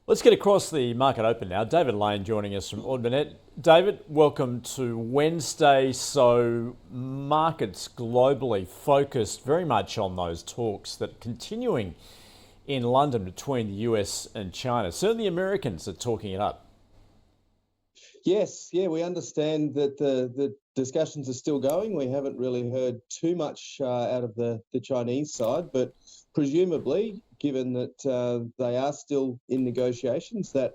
Let's get across the market open now. David Lane joining us from Ordminet. David, welcome to Wednesday. So markets globally focused very much on those talks that are continuing in London between the US and China. Certainly the Americans are talking it up. Yes, we understand that the discussions are still going. We haven't really heard too much out of the Chinese side, but presumably, given that they are still in negotiations, that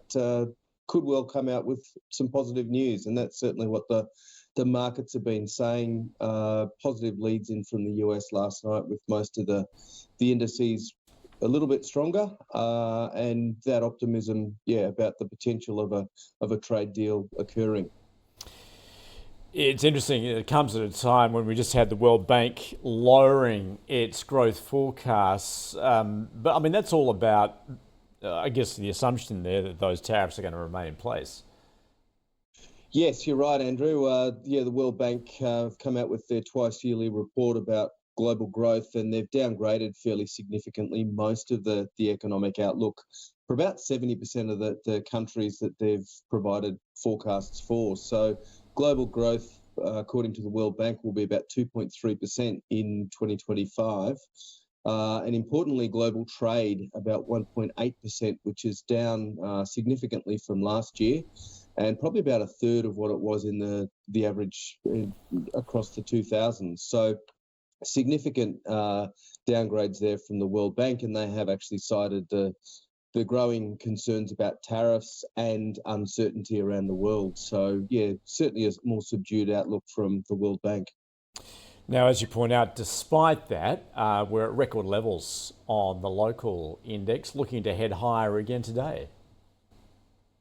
could well come out with some positive news. And that's certainly what the markets have been saying. Positive leads in from the US last night, with most of the indices a little bit stronger, and that optimism, about the potential of a trade deal occurring. It's interesting, it comes at a time when we just had the World Bank lowering its growth forecasts. But I mean, that's all about, I guess, the assumption there that those tariffs are going to remain in place. Yes, you're right, Andrew. The World Bank have come out with their twice yearly report about global growth, and they've downgraded fairly significantly most of the economic outlook for about 70% of the countries that they've provided forecasts for. So global growth, according to the World Bank, will be about 2.3% in 2025. And importantly, global trade about 1.8%, which is down significantly from last year, and probably about a third of what it was in the average across the 2000s. So significant downgrades there from the World Bank, and they have actually cited the growing concerns about tariffs and uncertainty around the world. So, certainly a more subdued outlook from the World Bank. Now, as you point out, despite that, we're at record levels on the local index, looking to head higher again today.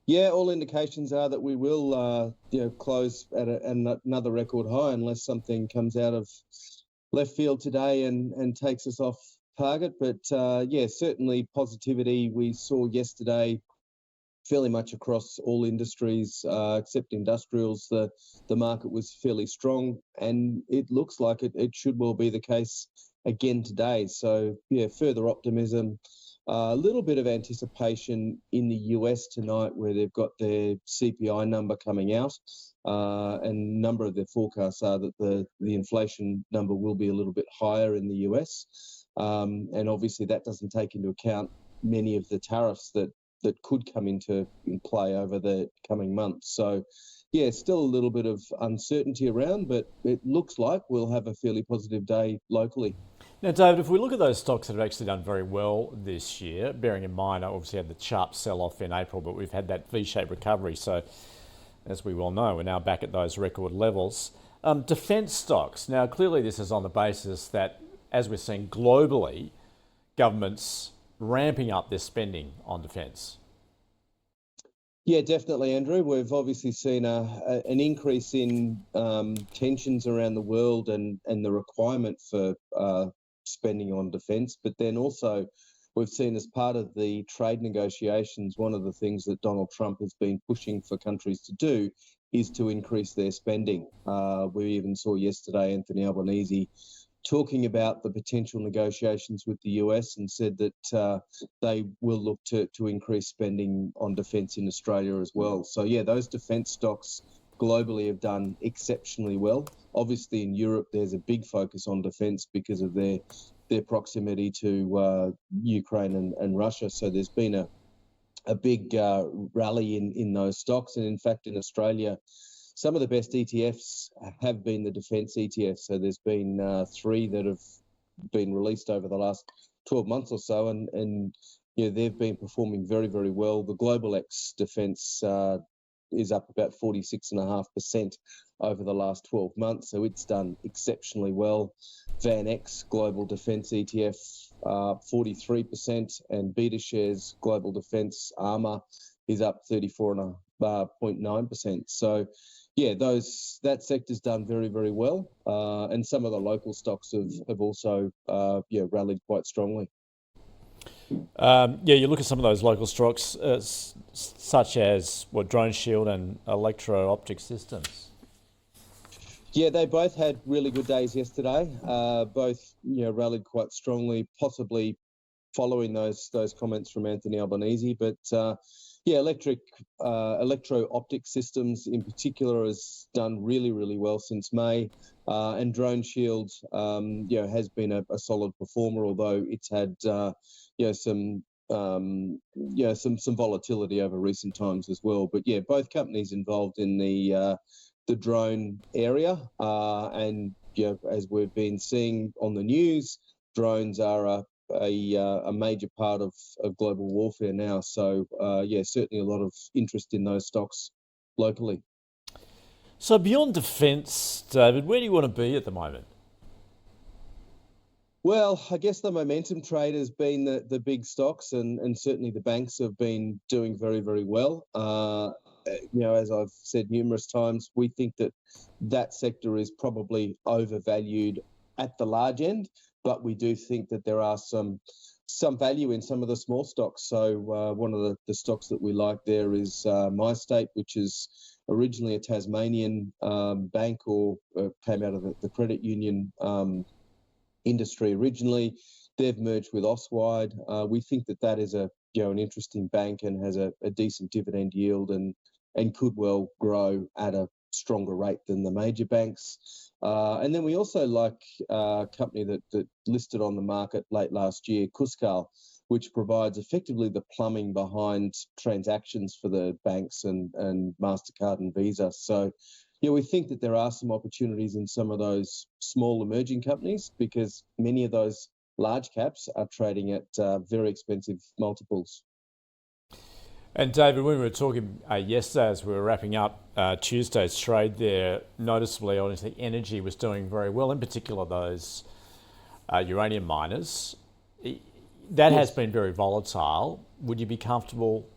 Yeah, all indications are that we will, close at another record high unless something comes out of left field today and takes us off target. But certainly positivity we saw yesterday fairly much across all industries except industrials. The market was fairly strong, and it looks like it should well be the case again today. So further optimism. A little bit of anticipation in the US tonight, where they've got their CPI number coming out, and a number of their forecasts are that the inflation number will be a little bit higher in the US, and obviously that doesn't take into account many of the tariffs that could come in play over the coming months. So, still a little bit of uncertainty around, but it looks like we'll have a fairly positive day locally. Now, David, if we look at those stocks that have actually done very well this year, bearing in mind, I obviously had the sharp sell-off in April, but we've had that V-shaped recovery. So, as we well know, we're now back at those record levels. Defence stocks. Now, clearly this is on the basis that, as we're seeing globally, governments ramping up their spending on defence. Yeah, definitely, Andrew. We've obviously seen an increase in tensions around the world and the requirement for spending on defence. But then also we've seen, as part of the trade negotiations, one of the things that Donald Trump has been pushing for countries to do is to increase their spending. We even saw yesterday Anthony Albanese talking about the potential negotiations with the US, and said that they will look to increase spending on defence in Australia as well. So those defence stocks globally have done exceptionally well. Obviously in Europe there's a big focus on defence because of their proximity to Ukraine and Russia. So there's been a big rally in those stocks, and in fact in Australia some of the best ETFs have been the defence ETFs. So there's been 3 that have been released over the last 12 months or so, and they've been performing very, very well. The Global X Defence is up about 46.5% over the last 12 months, so it's done exceptionally well. VanEck Global Defence ETF 43%, and BetaShares Global Defence Armour is up 34.9%. So that sector's done very, very well, and some of the local stocks have also rallied quite strongly. You look at some of those local stocks, such as Drone Shield and Electro Optic Systems. Yeah, they both had really good days yesterday. Both rallied quite strongly, possibly following those comments from Anthony Albanese. But yeah, electro-optic systems in particular has done really, really well since May. And Drone Shield, has been a solid performer, although it's had, some volatility over recent times as well. But yeah, both companies involved in the drone area, and as we've been seeing on the news, drones are a major part of global warfare now. So certainly a lot of interest in those stocks locally. So beyond defence, David, where do you want to be at the moment? Well, I guess the momentum trade has been the big stocks, and certainly the banks have been doing very, very well. As I've said numerous times, we think that sector is probably overvalued at the large end, but we do think that there are some value in some of the small stocks. So one of the stocks that we like there is MyState, which is originally a Tasmanian bank, or came out of the credit union industry originally. They've merged with Auswide. We think that is an interesting bank and has a decent dividend yield, and could well grow at a stronger rate than the major banks. And then we also like a company that listed on the market late last year, Cuscal, which provides effectively the plumbing behind transactions for the banks and MasterCard and Visa. So we think that there are some opportunities in some of those small emerging companies, because many of those large caps are trading at very expensive multiples. And David, when we were talking yesterday as we were wrapping up Tuesday's trade there, noticeably, obviously, energy was doing very well, in particular those uranium miners. That has been very volatile. Would you be comfortable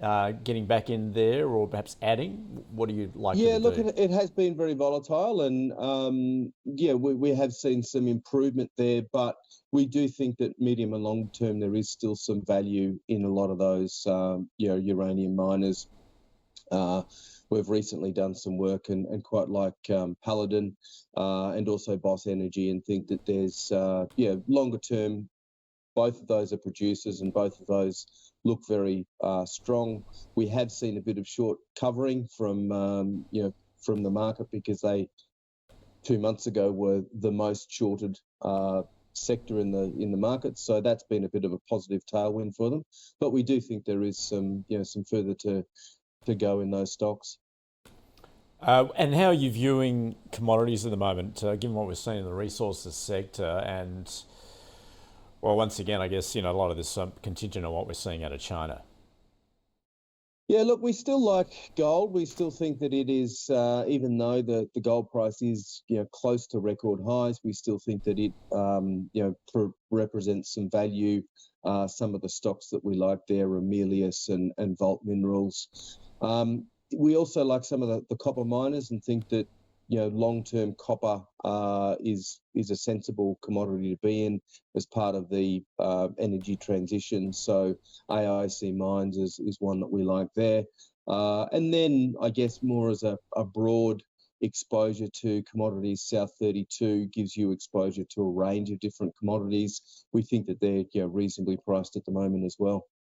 getting back in there, or perhaps adding? What do you like to do? Yeah, look, it has been very volatile, and we have seen some improvement there, but we do think that medium and long term there is still some value in a lot of those uranium miners. We've recently done some work and quite like Paladin and also Boss Energy, and think that there's longer term. Both of those are producers, and both of those look very strong. We have seen a bit of short covering from the market, because they 2 months ago were the most shorted sector in the market. So that's been a bit of a positive tailwind for them. But we do think there is some further to go in those stocks. And how are you viewing commodities at the moment, given what we're seeing in the resources sector? And well, once again, I guess, a lot of this contingent on what we're seeing out of China. Yeah, look, we still like gold. We still think that it is, even though the gold price is, close to record highs, we still think that it, represents some value. Some of the stocks that we like there are Amelius and Vault Minerals. We also like some of the copper miners, and think that long-term copper is a sensible commodity to be in as part of the energy transition. So AIC Mines is one that we like there. And then I guess more as a broad exposure to commodities, South 32 gives you exposure to a range of different commodities. We think that they're reasonably priced at the moment as well.